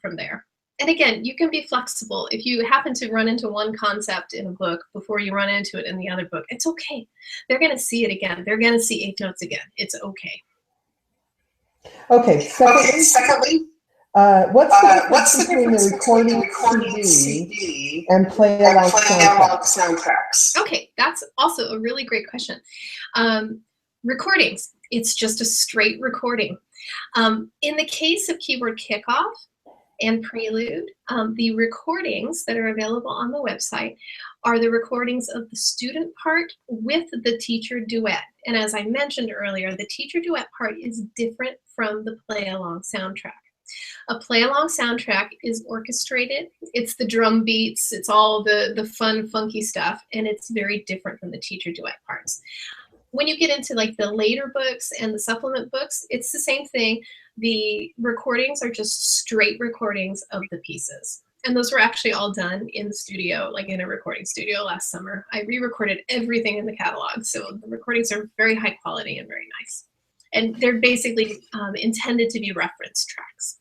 from there. And again, you can be flexible. If you happen to run into one concept in a book before you run into it in the other book, it's okay. They're going to see it again. They're going to see eighth notes again. It's okay. Okay. Secondly, what's the difference between the recording CD and play along soundtracks? Okay, that's also a really great question. Recordings, it's just a straight recording. In the case of Keyboard Kickoff and Prelude, the recordings that are available on the website are the recordings of the student part with the teacher duet. And as I mentioned earlier, the teacher duet part is different from the play along soundtrack. A play-along soundtrack is orchestrated. It's the drum beats. It's all the fun, funky stuff, and it's very different from the teacher duet parts. When you get into like the later books and the supplement books, it's the same thing. The recordings are just straight recordings of the pieces. And those were actually all done in the studio, like in a recording studio last summer. I re-recorded everything in the catalog, so the recordings are very high quality and very nice. And they're basically intended to be reference tracks.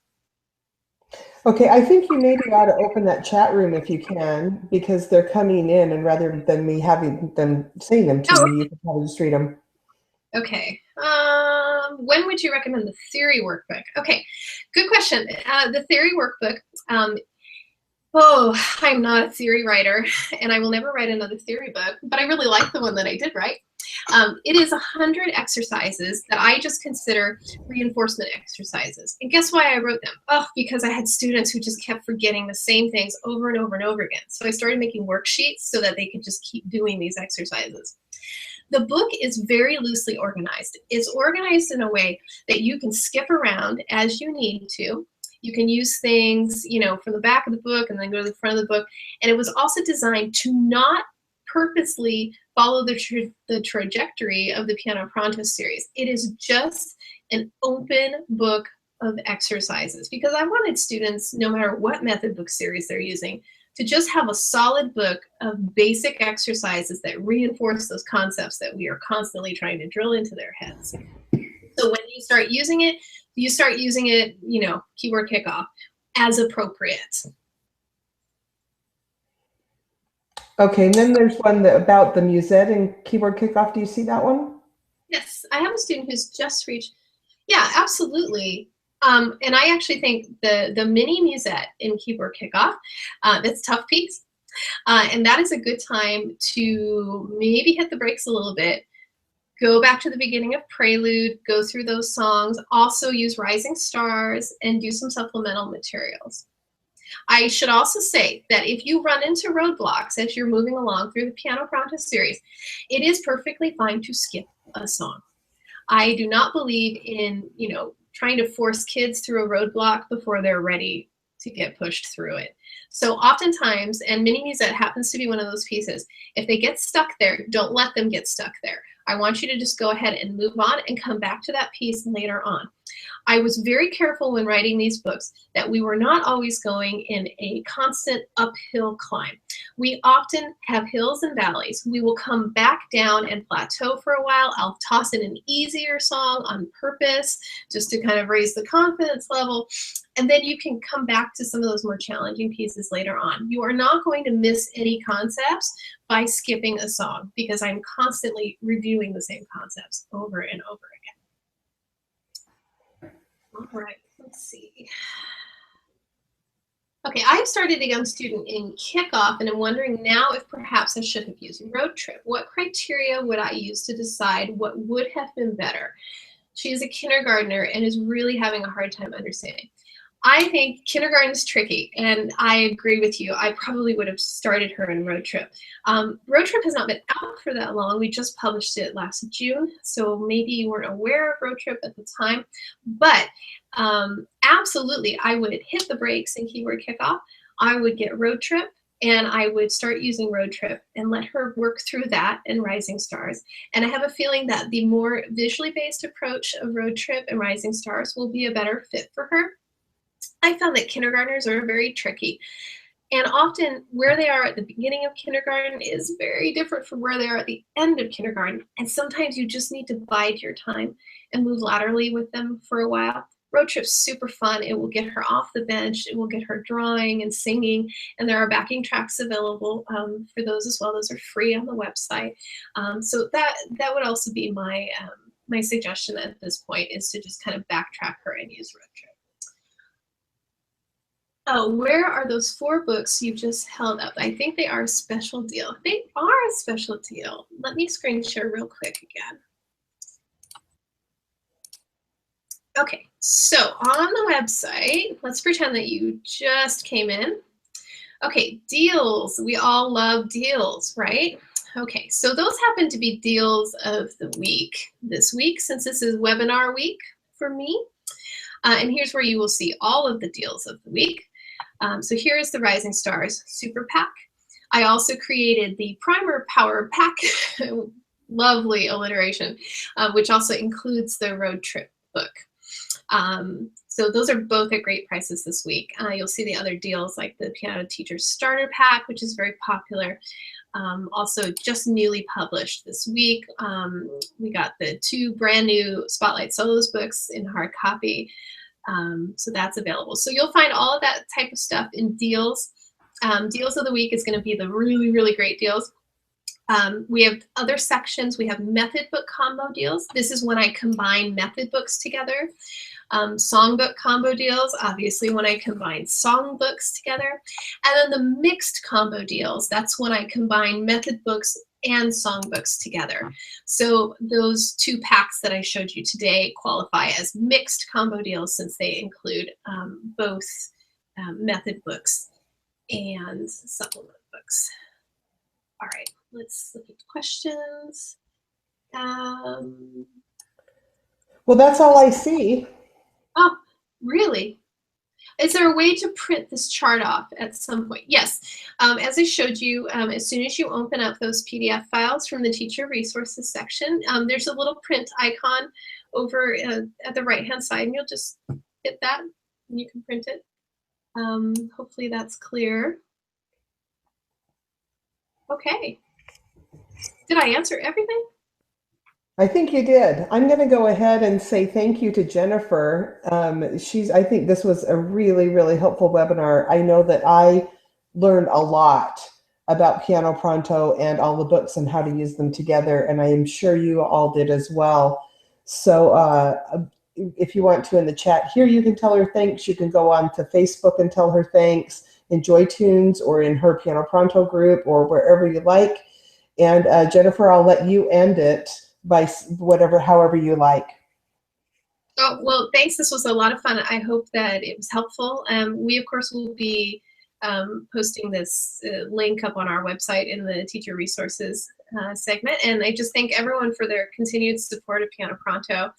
Okay, I think you maybe ought to open that chat room if you can, because they're coming in, and rather than me having them saying them to me, you can probably just read them. Okay. When would you recommend the theory workbook? Okay, good question. The theory workbook, I'm not a theory writer, and I will never write another theory book, but I really like the one that I did write. It is 100 exercises that I just consider reinforcement exercises. And guess why I wrote them? Oh, because I had students who just kept forgetting the same things over and over and over again. So I started making worksheets so that they could just keep doing these exercises. The book is very loosely organized. It's organized in a way that you can skip around as you need to. You can use things, you know, from the back of the book and then go to the front of the book. And it was also designed to not purposely follow the trajectory of the Piano Pronto series. It is just an open book of exercises because I wanted students, no matter what method book series they're using, to just have a solid book of basic exercises that reinforce those concepts that we are constantly trying to drill into their heads. So when you start using it, you know, Keyboard Kickoff as appropriate. Okay, and then there's one about the musette and Keyboard Kickoff. Do you see that one? Yes, I have a student who's just reached. Yeah, absolutely. And I actually think the mini musette in Keyboard Kickoff, it's a tough piece. And that is a good time to maybe hit the brakes a little bit, go back to the beginning of Prelude, go through those songs, also use Rising Stars, and do some supplemental materials. I should also say that if you run into roadblocks as you're moving along through the Piano Pronto series, it is perfectly fine to skip a song. I do not believe in, trying to force kids through a roadblock before they're ready to get pushed through it. So oftentimes, and Mini Musette happens to be one of those pieces, if they get stuck there, don't let them get stuck there. I want you to just go ahead and move on and come back to that piece later on. I was very careful when writing these books that we were not always going in a constant uphill climb. We often have hills and valleys. We will come back down and plateau for a while. I'll toss in an easier song on purpose just to kind of raise the confidence level. And then you can come back to some of those more challenging pieces later on. You are not going to miss any concepts by skipping a song because I'm constantly reviewing the same concepts over and over again. All right, let's see. Okay, I've started a young student in Kickoff and I'm wondering now if perhaps I should have used Road Trip. What criteria would I use to decide what would have been better? She is a kindergartner and is really having a hard time understanding. I think kindergarten is tricky, and I agree with you. I probably would have started her in Road Trip. Road Trip has not been out for that long. We just published it last June, so maybe you weren't aware of Road Trip at the time. But absolutely, I would hit the brakes in Keyboard Kickoff. I would get Road Trip, and I would start using Road Trip and let her work through that and Rising Stars. And I have a feeling that the more visually based approach of Road Trip and Rising Stars will be a better fit for her. I found that kindergartners are very tricky. And often where they are at the beginning of kindergarten is very different from where they are at the end of kindergarten. And sometimes you just need to bide your time and move laterally with them for a while. Road Trip's super fun. It will get her off the bench. It will get her drawing and singing. And there are backing tracks available for those as well. Those are free on the website. So that would also be my, my suggestion at this point, is to just kind of backtrack her and use Road Trip. Oh, where are those 4 books you just held up? I think they are a special deal. They are a special deal. Let me screen share real quick again. Okay, so on the website, let's pretend that you just came in. Okay, deals. We all love deals, right? Okay, so those happen to be deals of the week this week, since this is webinar week for me. And here's where you will see all of the deals of the week. So here's the Rising Stars Super Pack. I also created the Primer Power Pack, lovely alliteration, which also includes the Road Trip book. So those are both at great prices this week. You'll see the other deals like the Piano Teacher Starter Pack, which is very popular. Also just newly published this week. We got the 2 brand new Spotlight Solos books in hard copy. So that's available. So you'll find all of that type of stuff in deals. Deals of the week is going to be the really, really great deals. We have other sections. We have method book combo deals. This is when I combine method books together. Songbook combo deals, obviously when I combine songbooks together. And then the mixed combo deals, that's when I combine method books and songbooks together. So those 2 packs that I showed you today qualify as mixed combo deals since they include both method books and supplement books. All right, let's look at the questions. Well, that's all I see. Oh, really? Is there a way to print this chart off at some point? Yes. As I showed you, as soon as you open up those PDF files from the Teacher Resources section, there's a little print icon over at the right-hand side, and you'll just hit that, and you can print it. Hopefully that's clear. Okay. Did I answer everything? I think you did. I'm going to go ahead and say thank you to Jennifer. I think this was a really, really helpful webinar. I know that I learned a lot about Piano Pronto and all the books and how to use them together, and I am sure you all did as well. So if you want to in the chat here, you can tell her thanks. You can go on to Facebook and tell her thanks in JoyTunes or in her Piano Pronto group or wherever you like. And Jennifer, I'll let you end it by however you like. Oh, well, thanks. This was a lot of fun. I hope that it was helpful. We, of course, will be posting this link up on our website in the teacher resources segment. And I just thank everyone for their continued support of Piano Pronto.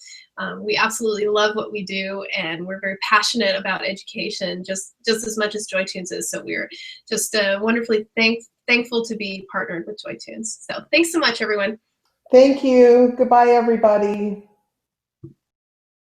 We absolutely love what we do, and we're very passionate about education, just as much as JoyTunes is. So we're just wonderfully thankful to be partnered with JoyTunes. So thanks so much, everyone. Thank you. Goodbye, everybody.